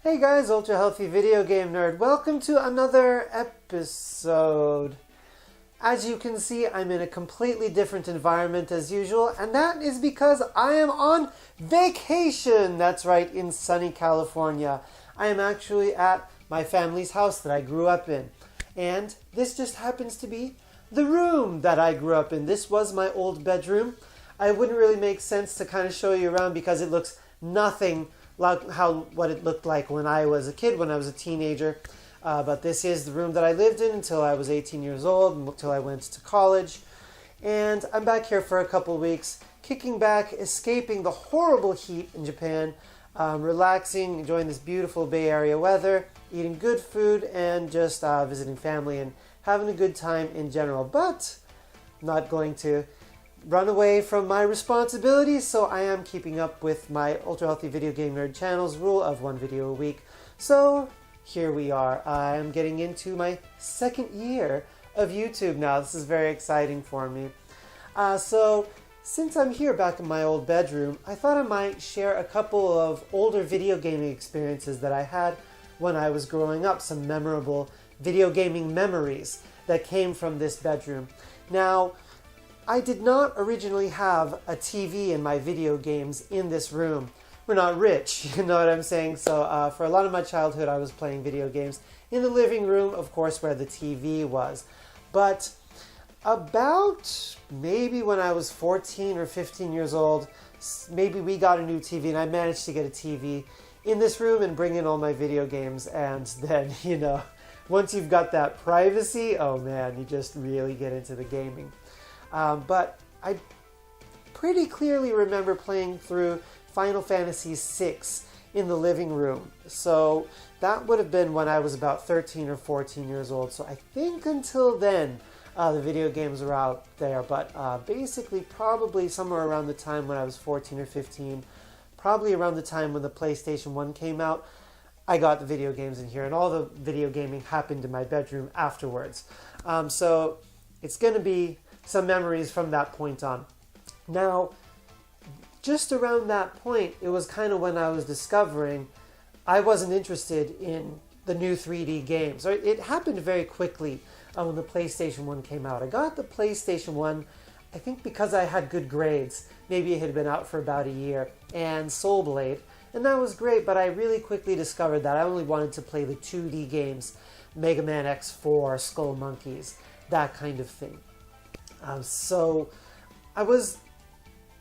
Hey guys, Ultra Healthy Video Game Nerd. Welcome to another episode. As you can see, I'm in a completely different environment as usual, and that is because I am on vacation. That's right, in sunny California. I am actually at my family's house that I grew up in. And this just happens to be the room that I grew up in. This was my old bedroom. It wouldn't really make sense to kind of show you around because it looks nothing like what it looked like when I was a kid, when I was a teenager. But this is the room that I lived in until I was 18 years old, until I went to college. And I'm back here for a couple of weeks, kicking back, escaping the horrible heat in Japan, relaxing, enjoying this beautiful Bay Area weather, eating good food, and just visiting family and having a good time in general. But I'm not going to run away from my responsibilities, so I am keeping up with my Ultra Healthy Video Game Nerd channel's rule of one video a week. So here we are. I am getting into my second year of YouTube now. This is very exciting for me. So since I'm here back in my old bedroom, I thought I might share a couple of older video gaming experiences that I had when I was growing up, some memorable video gaming memories that came from this bedroom. Now, I did not originally have a TV in my video games in this room. We're not rich, you know what I'm saying? So for a lot of my childhood, I was playing video games in the living room, of course, where the TV was. But about maybe when I was 14 or 15 years old, maybe we got a new TV, and I managed to get a TV in this room and bring in all my video games. And then, you know, once you've got that privacy, oh man, you just really get into the gaming. But I pretty clearly remember playing through Final Fantasy VI in the living room. So that would have been when I was about 13 or 14 years old. So I think until then, the video games were out there. But basically, probably somewhere around the time when I was 14 or 15, probably around the time when the PlayStation 1 came out, I got the video games in here. And all the video gaming happened in my bedroom afterwards. So it's going to be some memories from that point on. Now, just around that point, it was kind of when I was discovering I wasn't interested in the new 3D games. It happened very quickly when the PlayStation 1 came out. I got the PlayStation 1, I think because I had good grades. Maybe it had been out for about a year. And Soul Blade. And that was great, but I really quickly discovered that I only wanted to play the 2D games. Mega Man X4, Skull Monkeys, that kind of thing. So I was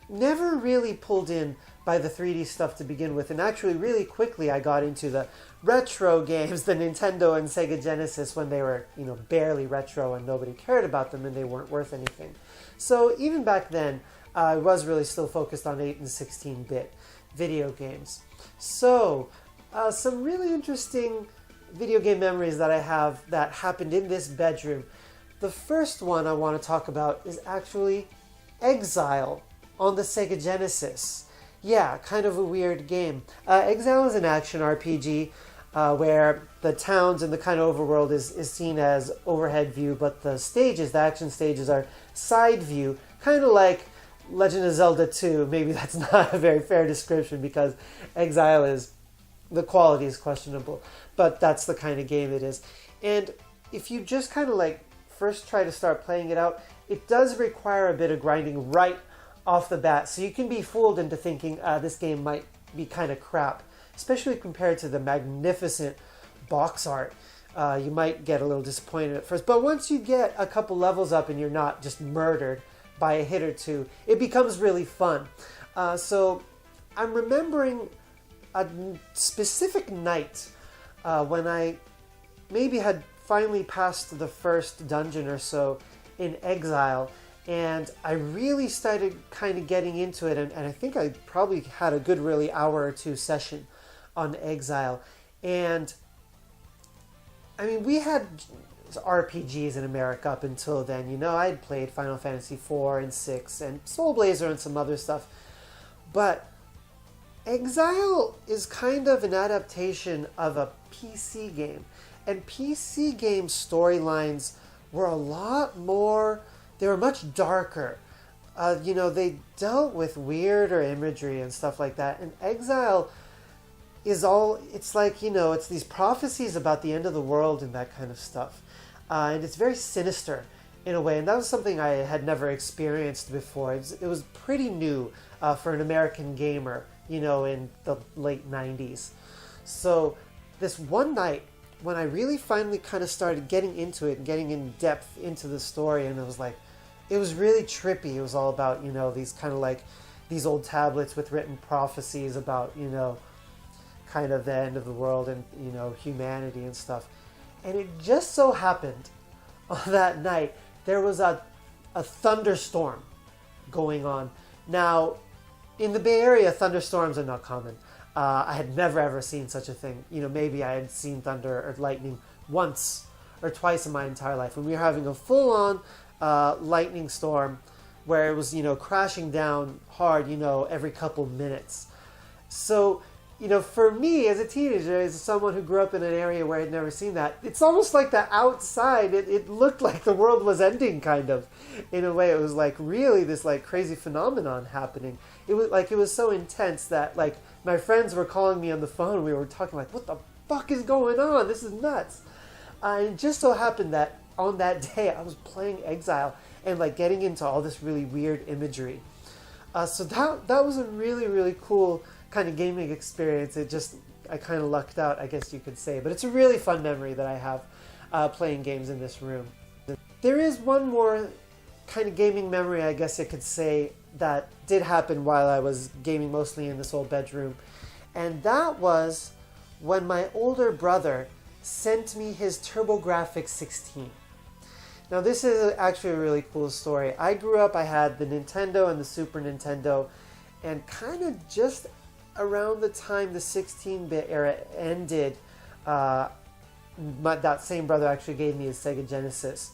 never really pulled in by the 3D stuff to begin with, and actually really quickly I got into the retro games, the Nintendo and Sega Genesis, when they were, you know, barely retro and nobody cared about them and they weren't worth anything. So even back then, I was really still focused on 8 and 16-bit video games. So some really interesting video game memories that I have that happened in this bedroom. The first one I want to talk about is actually Exile on the Sega Genesis. Yeah, kind of a weird game. Exile is an action RPG where the towns and the kind of overworld is seen as overhead view, but the stages, the action stages, are side view, kind of like Legend of Zelda 2. Maybe that's not a very fair description because Exile the quality is questionable, but that's the kind of game it is. And if you just kind of like first try to start playing it out, it does require a bit of grinding right off the bat. So you can be fooled into thinking this game might be kind of crap, especially compared to the magnificent box art. You might get a little disappointed at first, but once you get a couple levels up and you're not just murdered by a hit or two, it becomes really fun. So I'm remembering a specific night when I maybe had finally passed the first dungeon or so in Exile, and I really started kind of getting into it, and I think I probably had a good really hour or two session on Exile. And I mean, we had RPGs in America up until then. You know, I'd played Final Fantasy IV and VI and Soul Blazer and some other stuff, but Exile is kind of an adaptation of a PC game. And PC game storylines were a lot more, they were much darker. You know, they dealt with weirder imagery and stuff like that. And Exile is all, it's like, it's these prophecies about the end of the world and that kind of stuff. And it's very sinister in a way. And that was something I had never experienced before. It was pretty new for an American gamer, in the late 90s. So this one night, when I really finally kind of started getting into it and getting in depth into the story, and it was really trippy. It was all about, these kind of like these old tablets with written prophecies about, kind of the end of the world and, humanity and stuff. And it just so happened on that night, there was a thunderstorm going on. Now, in the Bay Area, thunderstorms are not common. I had never ever seen such a thing. Maybe I had seen thunder or lightning once or twice in my entire life. When we were having a full-on lightning storm where it was, crashing down hard, every couple minutes. So, for me as a teenager, as someone who grew up in an area where I'd never seen that, it's almost like the outside, it looked like the world was ending, kind of. In a way, it was like really this like crazy phenomenon happening. It was so intense that like my friends were calling me on the phone. We were talking like, what the fuck is going on? This is nuts. And it just so happened that on that day I was playing Exile and like getting into all this really weird imagery. So that was a really, really cool kind of gaming experience. I kind of lucked out, I guess you could say. But it's a really fun memory that I have playing games in this room. There is one more kind of gaming memory, I guess I could say, that did happen while I was gaming mostly in this old bedroom. And that was when my older brother sent me his TurboGrafx 16. Now this is actually a really cool story. I grew up, I had the Nintendo and the Super Nintendo, and kind of just around the time the 16-bit era ended, that same brother actually gave me his Sega Genesis,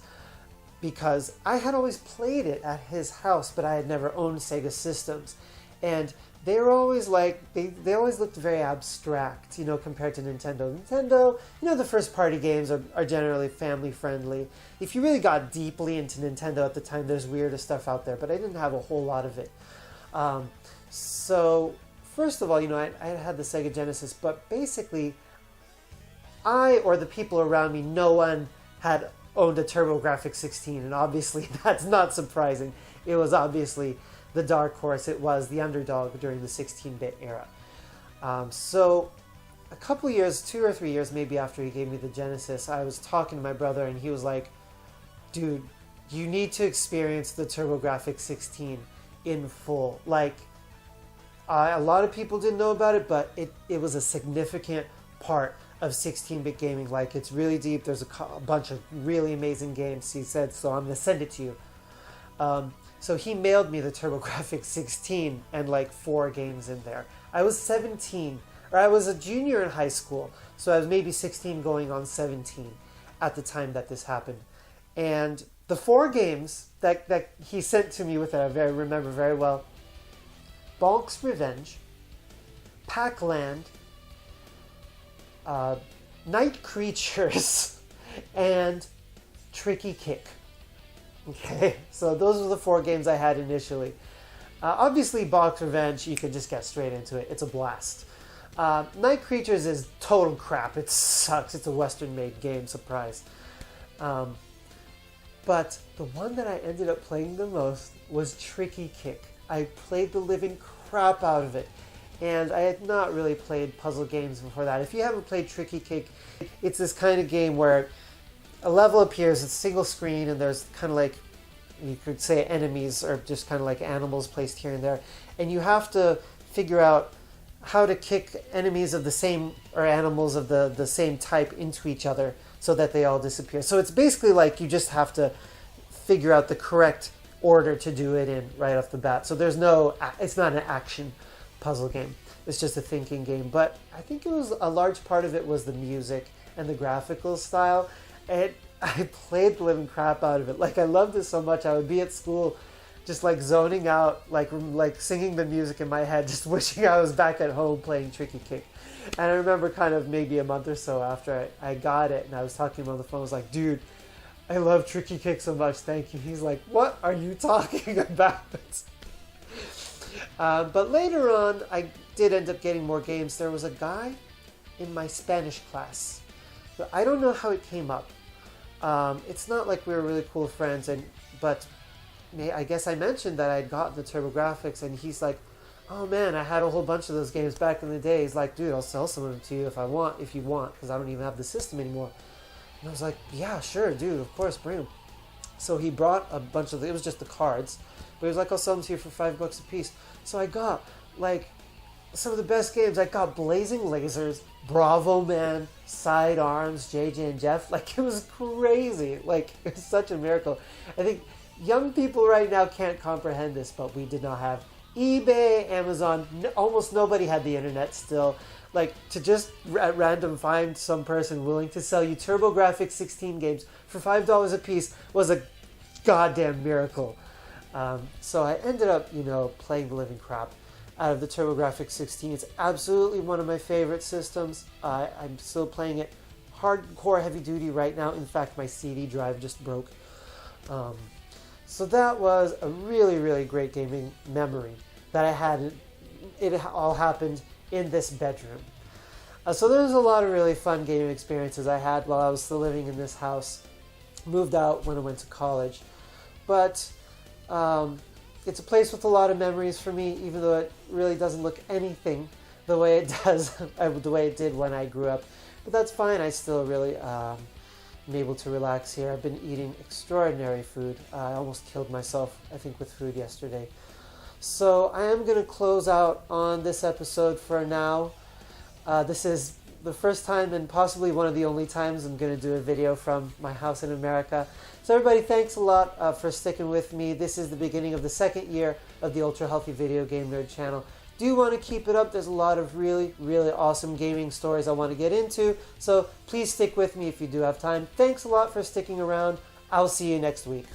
because I had always played it at his house, but I had never owned Sega systems. And they were always like, they always looked very abstract, compared to Nintendo. Nintendo, the first party games are generally family friendly. If you really got deeply into Nintendo at the time, there's weirder stuff out there, but I didn't have a whole lot of it. So first of all, I had the Sega Genesis, but basically I, or the people around me, no one had owned a TurboGrafx 16, and obviously that's not surprising. It was obviously the dark horse. It was the underdog during the 16-bit era. So a couple years, 2 or 3 years maybe after he gave me the Genesis, I was talking to my brother and he was like, dude, you need to experience the TurboGrafx 16 in full. Like, a lot of people didn't know about it, but it was a significant part of 16-bit gaming. Like, it's really deep. There's a bunch of really amazing games, he said, so I'm going to send it to you. So he mailed me the TurboGrafx 16 and like 4 games in there. I was 17, or I was a junior in high school, so I was maybe 16 going on 17 at the time that this happened. And the 4 games that he sent to me with it, I remember very well: Bonk's Revenge, Pac-Land, Night Creatures, and Tricky Kick. Okay, so those were the 4 games I had initially. Obviously, Bonk's Revenge, you can just get straight into it. It's a blast. Night Creatures is total crap. It sucks. It's a Western-made game, surprise. But the one that I ended up playing the most was Tricky Kick. I played the living crap out of it. And I had not really played puzzle games before that. If you haven't played Tricky Kick, it's this kind of game where a level appears, it's single screen, and there's kind of like, you could say enemies, or just kind of like animals placed here and there. And you have to figure out how to kick enemies of the same, or animals of the same type into each other so that they all disappear. So it's basically like you just have to figure out the correct order to do it in right off the bat. So it's not an action puzzle game. It's just a thinking game. But I think a large part of it was the music and the graphical style. And I played the living crap out of it. Like, I loved it so much. I would be at school just like zoning out, like singing the music in my head, just wishing I was back at home playing Tricky Kick. And I remember kind of maybe a month or so after I got it, and I was talking to him on the phone, I was like, dude, I love Tricky Kick so much, thank you. He's like, what are you talking about? But later on, I did end up getting more games. There was a guy in my Spanish class. But I don't know how it came up. It's not like we were really cool friends, but I guess I mentioned that I had gotten the TurboGrafx, and he's like, "Oh man, I had a whole bunch of those games back in the day." He's like, "Dude, I'll sell some of them to you if you want, because I don't even have the system anymore." And I was like, "Yeah, sure, dude, of course, bring them." So he brought a bunch of it was just the cards, but he was like, "I'll sell them to you for $5 a piece." So I got like some of the best games. I got Blazing Lasers, Bravo Man, Sidearms, JJ and Jeff. Like, it was crazy. Like, it was such a miracle. I think young people right now can't comprehend this, but we did not have eBay, Amazon. Almost nobody had the internet still. Like, to just at random find some person willing to sell you TurboGrafx 16 games for $5 a piece was a goddamn miracle. So I ended up, playing the living crap out of the TurboGrafx 16. It's absolutely one of my favorite systems. I'm still playing it hardcore heavy duty right now. In fact, my CD drive just broke. So that was a really, really great gaming memory that I had. It all happened in this bedroom. So there was a lot of really fun gaming experiences I had while I was still living in this house. Moved out when I went to college. But it's a place with a lot of memories for me, even though it really doesn't look anything the way it does, the way it did when I grew up. But that's fine. I still really am able to relax here. I've been eating extraordinary food. I almost killed myself, I think, with food yesterday. So I am going to close out on this episode for now. This is the first time and possibly one of the only times I'm going to do a video from my house in America. So everybody, thanks a lot for sticking with me. This is the beginning of the second year of the Ultra Healthy Video Game Nerd channel. Do want to keep it up. There's a lot of really, really awesome gaming stories I want to get into. So please stick with me if you do have time. Thanks a lot for sticking around. I'll see you next week.